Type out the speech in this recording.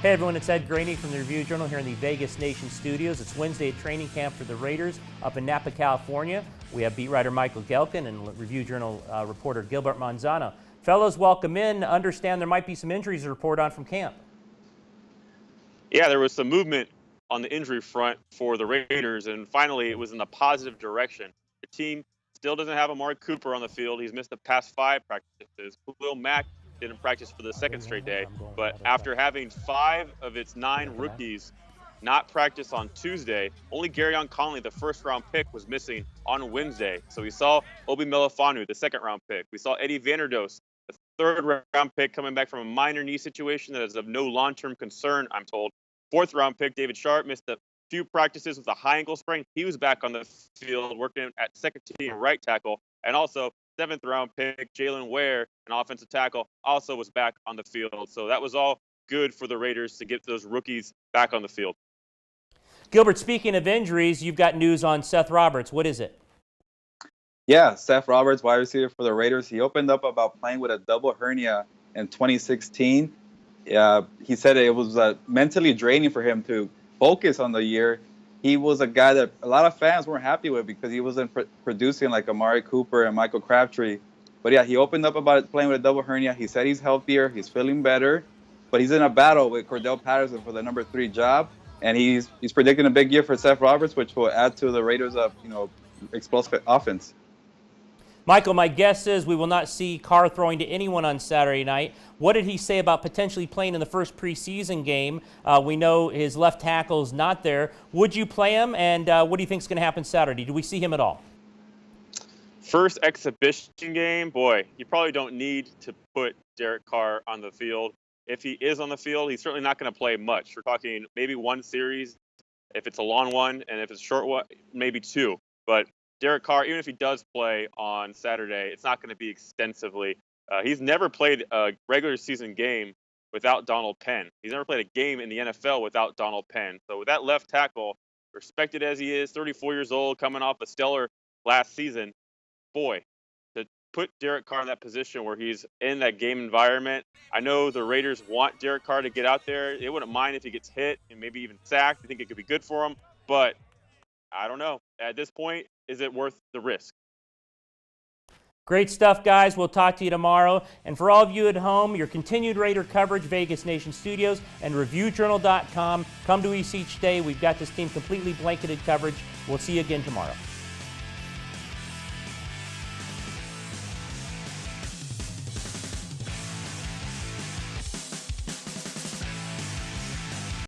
Hey everyone, it's Ed Graney from the Review Journal here in the Vegas Nation studios. It's Wednesday at training camp for the Raiders up in Napa, California. We have beat writer Michael Gelkin and Review Journal reporter Gilbert Manzano. Fellows, welcome in. Understand there might be some injuries to report on from camp. Yeah, there was some movement on the injury front for the Raiders, and finally it was in the positive direction. The team still doesn't have Amari Cooper on the field. He's missed the past 5 practices. Khalil Mack didn't practice for the second straight day, but after having 5 of its 9 rookies not practice on Tuesday, only Garyon Conley, the first-round pick, was missing on Wednesday. So we saw Obi Melifonwu, the second-round pick. We saw Eddie Vanderdoes, the third-round pick, coming back from a minor knee situation that is of no long-term concern, I'm told. Fourth-round pick, David Sharp, missed a few practices with a high ankle sprain. He was back on the field working at second team right tackle. And also, 7th-round pick, Jalen Ware, an offensive tackle, also was back on the field. So that was all good for the Raiders to get those rookies back on the field. Gilbert, speaking of injuries, you've got news on Seth Roberts. What is it? Yeah, Seth Roberts, wide receiver for the Raiders. He opened up about playing with a double hernia in 2016. He said it was mentally draining for him to focus on the year. He was a guy that a lot of fans weren't happy with because he wasn't producing like Amari Cooper and Michael Crabtree. But yeah, he opened up about playing with a double hernia. He said he's healthier, he's feeling better, but he's in a battle with Cordell Patterson for the number 3 job. And he's predicting a big year for Seth Roberts, which will add to the Raiders' explosive offense. Michael, my guess is we will not see Carr throwing to anyone on Saturday night. What did he say about potentially playing in the first preseason game? We know his left tackle is not there. Would you play him, and what do you think is going to happen Saturday? Do we see him at all? First exhibition game, boy, you probably don't need to put Derek Carr on the field. If he is on the field, he's certainly not going to play much. We're talking maybe 1 series, if it's a long one, and if it's a short one, maybe 2. But Derek Carr, even if he does play on Saturday, it's not going to be extensively. He's never played a regular season game without Donald Penn. He's never played a game in the NFL without Donald Penn. So with that left tackle, respected as he is, 34 years old, coming off a stellar last season, boy, to put Derek Carr in that position where he's in that game environment. I know the Raiders want Derek Carr to get out there. They wouldn't mind if he gets hit and maybe even sacked. I think it could be good for him. But I don't know. At this point, is it worth the risk? Great stuff, guys. We'll talk to you tomorrow. And for all of you at home, your continued Raider coverage, Vegas Nation Studios and ReviewJournal.com. Come to us each day. We've got this team completely blanketed coverage. We'll see you again tomorrow.